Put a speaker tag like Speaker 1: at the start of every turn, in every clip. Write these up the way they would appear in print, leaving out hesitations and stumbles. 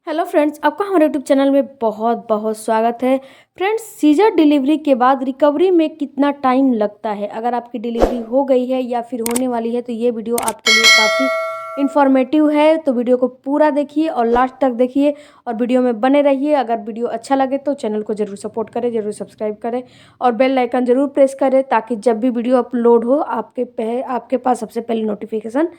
Speaker 1: Hello friends, आपका हमारे YouTube channel में बहुत बहुत स्वागत है। फ्रेंड्स, सीजर डिलीवरी के बाद रिकवरी में कितना टाइम लगता है? अगर आपकी डिलीवरी हो गई है या फिर होने वाली है तो ये वीडियो आपके लिए काफ़ी इन्फॉर्मेटिव है। तो वीडियो को पूरा देखिए और लास्ट तक देखिए और वीडियो में बने रहिए। अगर वीडियो अच्छा लगे तो चैनल को ज़रूर सपोर्ट करें, ज़रूर सब्सक्राइब करें और बेल आइकन ज़रूर प्रेस करें ताकि जब भी वीडियो अपलोड हो आपके पास सबसे पहले नोटिफिकेशन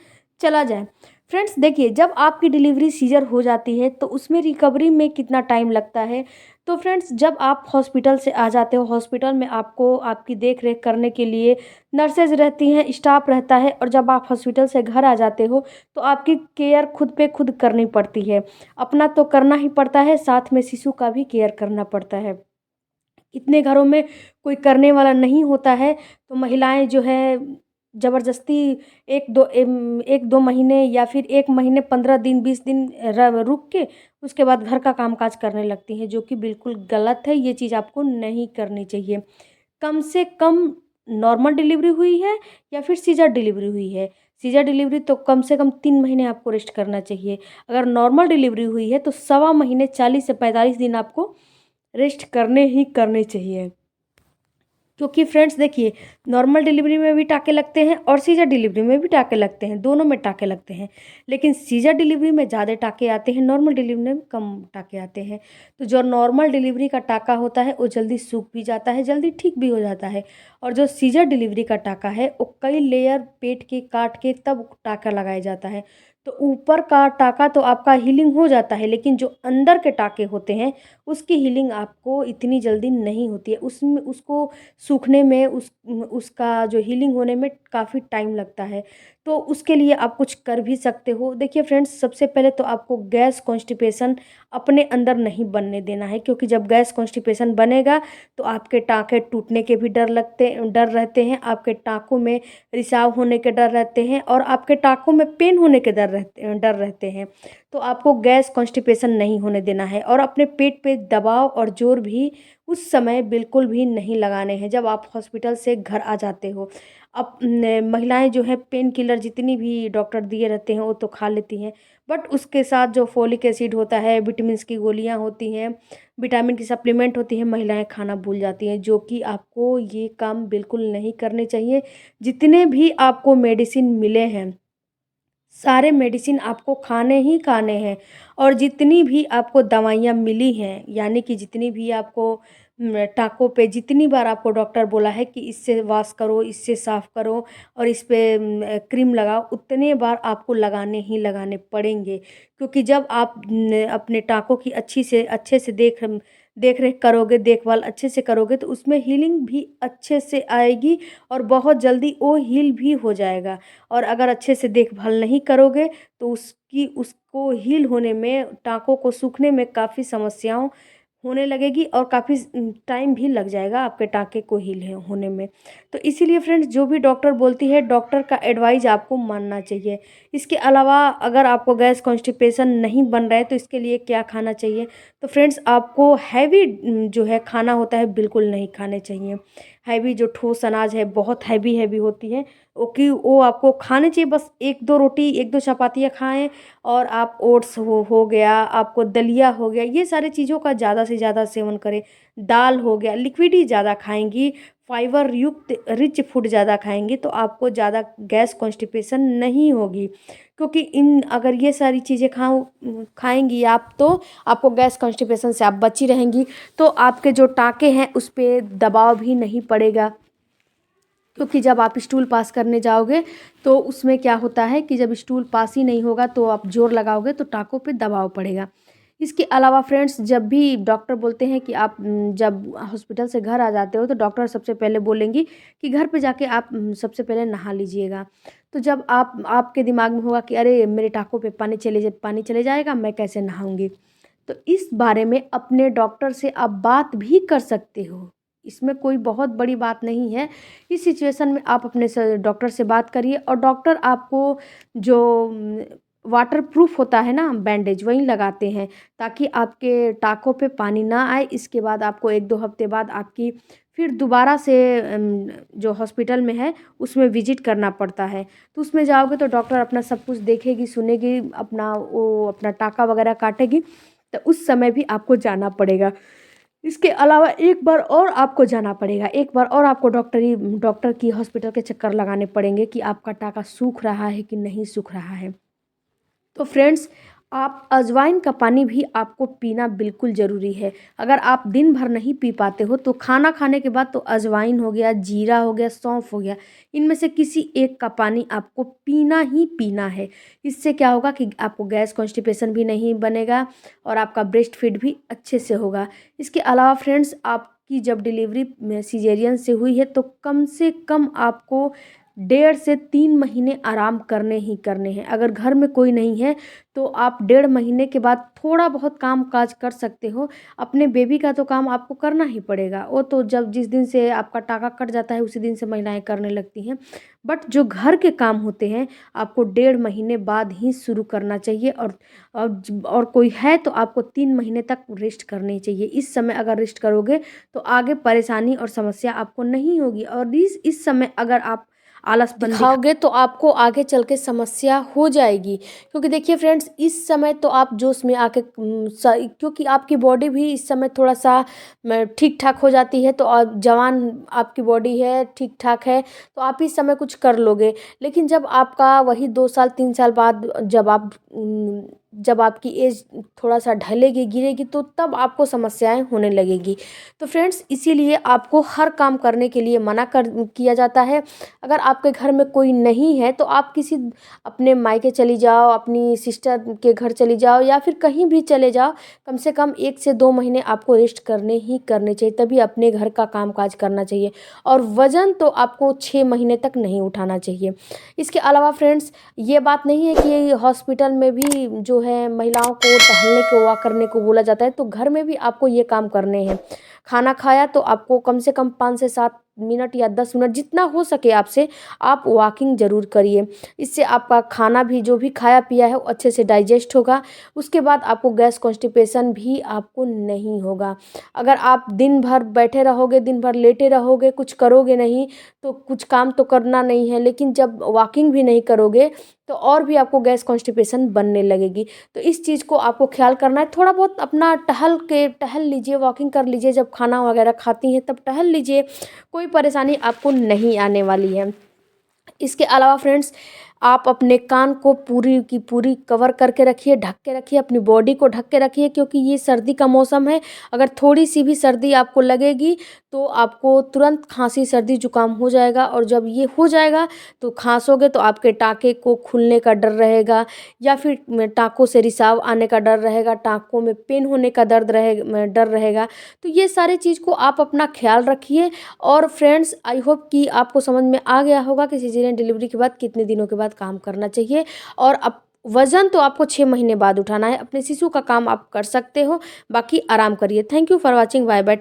Speaker 1: चला जाए। फ्रेंड्स देखिए, जब आपकी डिलीवरी सीजर हो जाती है तो उसमें रिकवरी में कितना टाइम लगता है? तो फ्रेंड्स, जब आप हॉस्पिटल से आ जाते हो, हॉस्पिटल में आपको आपकी देख रेख करने के लिए नर्सेज रहती हैं, स्टाफ रहता है। और जब आप हॉस्पिटल से घर आ जाते हो तो आपकी केयर खुद पे खुद करनी पड़ती है। अपना तो करना ही पड़ता है, साथ में शिशु का भी केयर करना पड़ता है। कितने घरों में कोई करने वाला नहीं होता है तो महिलाएं जो है ज़बरदस्ती 1-2 महीने या फिर 1 महीने 15 दिन 20 दिन रुक के उसके बाद घर का कामकाज करने लगती हैं, जो कि बिल्कुल गलत है। ये चीज़ आपको नहीं करनी चाहिए। कम से कम नॉर्मल डिलीवरी हुई है या फिर सीजर डिलीवरी हुई है, सीजर डिलीवरी तो कम से कम 3 महीने आपको रेस्ट करना चाहिए। अगर नॉर्मल डिलीवरी हुई है तो सवा महीने 40 से 45 दिन आपको रेस्ट करने ही करने चाहिए। क्योंकि फ्रेंड्स देखिए, नॉर्मल डिलीवरी में भी टाँके लगते हैं और सीजर डिलीवरी में भी टाँके लगते हैं, दोनों में टाँके लगते हैं। लेकिन सीजर डिलीवरी में ज़्यादा टाँके आते हैं, नॉर्मल डिलीवरी में कम टाँके आते हैं। तो जो नॉर्मल डिलीवरी का टाँका होता है वो जल्दी सूख भी जाता है, जल्दी ठीक भी हो जाता है। और जो सीजर डिलीवरी का टाँका है वो कई लेयर पेट के काट के तब टाँका लगाया जाता है। तो ऊपर का टाँका तो आपका हीलिंग हो जाता है, लेकिन जो अंदर के टाँके होते हैं उसकी हीलिंग आपको इतनी जल्दी नहीं होती है। उसमें उसको सूखने में उसका जो हीलिंग होने में काफ़ी टाइम लगता है। तो उसके लिए आप कुछ कर भी सकते हो। देखिए फ्रेंड्स, सबसे पहले तो आपको गैस कॉन्स्टिपेशन अपने अंदर नहीं बनने देना है, क्योंकि जब गैस कॉन्स्टिपेशन बनेगा तो आपके टाँके टूटने के भी डर रहते हैं, आपके टाँकों में रिसाव होने के डर रहते हैं और आपके टाँकों में पेन होने के डर रहते हैं। तो आपको गैस कॉन्स्टिपेशन नहीं होने देना है और अपने पेट पे दबाव और ज़ोर भी उस समय बिल्कुल भी नहीं लगाने हैं जब आप हॉस्पिटल से घर आ जाते हो। अब महिलाएं जो है पेन किलर जितनी भी डॉक्टर दिए रहते हैं वो तो खा लेती हैं, बट उसके साथ जो फोलिक एसिड होता है, विटामिन की गोलियां होती हैं, विटामिन की सप्लीमेंट होती है, महिलाएं खाना भूल जाती हैं, जो कि आपको ये काम बिल्कुल नहीं करने चाहिए। जितने भी आपको मेडिसिन मिले हैं सारे मेडिसिन आपको खाने ही खाने हैं। और जितनी भी आपको दवाइयाँ मिली हैं, यानी कि जितनी भी आपको टाँकों पे जितनी बार आपको डॉक्टर बोला है कि इससे वॉश करो, इससे साफ़ करो और इस पे क्रीम लगाओ, उतने बार आपको लगाने ही लगाने पड़ेंगे। क्योंकि जब आप अपने टाँकों की अच्छे से देख रेख करोगे, देखभाल अच्छे से करोगे तो उसमें हीलिंग भी अच्छे से आएगी और बहुत जल्दी वो हील भी हो जाएगा। और अगर अच्छे से देखभाल नहीं करोगे तो उसको हील होने में, टाँकों को सूखने में काफ़ी समस्याओं होने लगेगी और काफ़ी टाइम भी लग जाएगा आपके टाँके को होने में। तो इसीलिए फ्रेंड्स, जो भी डॉक्टर बोलती है जो का एडवाइस आपको मानना चाहिए। इसके अलावा अगर आपको गैस कॉन्स्टिपेशन नहीं बन रहा है तो इसके लिए क्या खाना चाहिए? तो फ्रेंड्स, आपको हैवी जो है खाना होता है बिल्कुल नहीं खाने चाहिए। हैवी जो ठोस अनाज है बहुत हैवी होती है, वो आपको खाने चाहिए। बस 1-2 रोटी 1-2 चपातियाँ खाएं और आप ओट्स हो गया, आपको दलिया हो गया, ये सारी चीज़ों का ज़्यादा से ज़्यादा सेवन करें। दाल हो गया, लिक्विड ही ज़्यादा खाएंगी, फाइबर युक्त रिच फूड ज़्यादा खाएंगी तो आपको ज़्यादा गैस कॉन्स्टिपेशन नहीं होगी। क्योंकि इन अगर ये सारी चीज़ें खाएंगी आप तो आपको गैस कॉन्स्टिपेशन से आप बची रहेंगी। तो आपके जो टाँके हैं उस पे दबाव भी नहीं पड़ेगा। क्योंकि जब आप स्टूल पास करने जाओगे तो उसमें क्या होता है कि जब स्टूल पास ही नहीं होगा तो आप जोर लगाओगे तो टाँकों पे दबाव पड़ेगा। इसके अलावा फ्रेंड्स, जब भी डॉक्टर बोलते हैं कि आप जब हॉस्पिटल से घर आ जाते हो तो डॉक्टर सबसे पहले बोलेंगी कि घर पे जाके आप सबसे पहले नहा लीजिएगा। तो जब आपके दिमाग में होगा कि अरे मेरे टाँकों पे पानी चले जाएगा, मैं कैसे नहाऊंगी? तो इस बारे में अपने डॉक्टर से आप बात भी कर सकते हो। इसमें कोई बहुत बड़ी बात नहीं है। इस सिचुएशन में आप अपने डॉक्टर से बात करिए और डॉक्टर आपको जो वाटर प्रूफ होता है ना बैंडेज, वही लगाते हैं ताकि आपके टाँकों पे पानी ना आए। इसके बाद आपको 1-2 हफ्ते बाद आपकी फिर दोबारा से जो हॉस्पिटल में है उसमें विजिट करना पड़ता है। तो उसमें जाओगे तो डॉक्टर अपना सब कुछ देखेगी, सुनेगी, अपना टाँका वगैरह काटेगी तो उस समय भी आपको जाना पड़ेगा। इसके अलावा एक बार और आपको जाना पड़ेगा, एक बार और आपको डॉक्टर की हॉस्पिटल के चक्कर लगाने पड़ेंगे कि आपका टाका सूख रहा है कि नहीं सूख रहा है। तो फ्रेंड्स, आप अजवाइन का पानी भी आपको पीना बिल्कुल ज़रूरी है। अगर आप दिन भर नहीं पी पाते हो तो खाना खाने के बाद तो अजवाइन हो गया, जीरा हो गया, सौंफ हो गया, इनमें से किसी एक का पानी आपको पीना ही पीना है। इससे क्या होगा कि आपको गैस कॉन्स्टिपेशन भी नहीं बनेगा और आपका ब्रेस्ट फीड भी अच्छे से होगा। इसके अलावा फ्रेंड्स, आपकी जब डिलीवरी सीजेरियन से हुई है तो कम से कम आपको 1.5 से 3 महीने आराम करने ही करने हैं। अगर घर में कोई नहीं है तो आप 1.5 महीने के बाद थोड़ा बहुत काम काज कर सकते हो। अपने बेबी का तो काम आपको करना ही पड़ेगा, वो तो जब जिस दिन से आपका टाका कट जाता है उसी दिन से महिलाएं करने लगती हैं। बट जो घर के काम होते हैं आपको 1.5 महीने बाद ही शुरू करना चाहिए। और कोई है तो आपको 3 महीने तक रेस्ट करनी चाहिए। इस समय अगर रेस्ट करोगे तो आगे परेशानी और समस्या आपको नहीं होगी। और इस समय अगर आप आलसपन दिखाओगे तो आपको आगे चल के समस्या हो जाएगी। क्योंकि देखिए फ्रेंड्स, इस समय तो आप जोश में आके क्योंकि आपकी बॉडी भी इस समय थोड़ा सा ठीक ठाक हो जाती है, तो जवान आपकी बॉडी है, ठीक ठाक है, तो आप इस समय कुछ कर लोगे। लेकिन जब आपका वही 2 साल 3 साल बाद जब आपकी एज थोड़ा सा ढलेगी, गिरेगी, तो तब आपको समस्याएं होने लगेगी। तो फ्रेंड्स, इसीलिए आपको हर काम करने के लिए मना कर किया जाता है। अगर आपके घर में कोई नहीं है तो आप किसी अपने मायके चली जाओ, अपनी सिस्टर के घर चली जाओ, या फिर कहीं भी चले जाओ। कम से कम 1 से 2 महीने आपको रेस्ट करने ही करने चाहिए, तभी अपने घर का काम काज करना चाहिए। और वज़न तो आपको 6 महीने तक नहीं उठाना चाहिए। इसके अलावा फ्रेंड्स, ये बात नहीं है कि हॉस्पिटल में भी जो है महिलाओं को टहलने को वॉक करने को बोला जाता है, तो घर में भी आपको ये काम करने हैं। खाना खाया तो आपको कम से कम 5 से 7 मिनट या 10 मिनट जितना हो सके आपसे, आप वॉकिंग ज़रूर करिए। इससे आपका खाना भी जो भी खाया पिया है वो अच्छे से डाइजेस्ट होगा। उसके बाद आपको गैस कॉन्स्टिपेशन भी आपको नहीं होगा। अगर आप दिन भर बैठे रहोगे, दिन भर लेटे रहोगे, कुछ करोगे नहीं, तो कुछ काम तो करना नहीं है। लेकिन जब वॉकिंग भी नहीं करोगे तो और भी आपको गैस कॉन्स्टिपेशन बनने लगेगी। तो इस चीज़ को आपको ख्याल करना है। थोड़ा बहुत अपना टहल लीजिए, वॉकिंग कर लीजिए, जब खाना वगैरह खाती हैं तब टहल लीजिए, कोई परेशानी आपको नहीं आने वाली है। इसके अलावा फ्रेंड्स, आप अपने कान को पूरी की पूरी कवर करके रखिए, ढक के रखिए, अपनी बॉडी को ढक के रखिए, क्योंकि ये सर्दी का मौसम है। अगर थोड़ी सी भी सर्दी आपको लगेगी तो आपको तुरंत खांसी सर्दी जुकाम हो जाएगा। और जब ये हो जाएगा तो खांसोगे तो आपके टाँके को खुलने का डर रहेगा, या फिर टाँकों से रिसाव आने का डर रहेगा, टाँकों में पेन होने का डर रहेगा। तो ये सारे चीज़ को आप अपना ख्याल रखिए। और फ्रेंड्स, आई होप कि आपको समझ में आ गया होगा कि सिजेरियन डिलीवरी के बाद कितने दिनों के बाद काम करना चाहिए। और अब वज़न तो आपको 6 महीने बाद उठाना है। अपने शिशु का काम आप कर सकते हो, बाकी आराम करिए। Thank you for watching. Bye bye.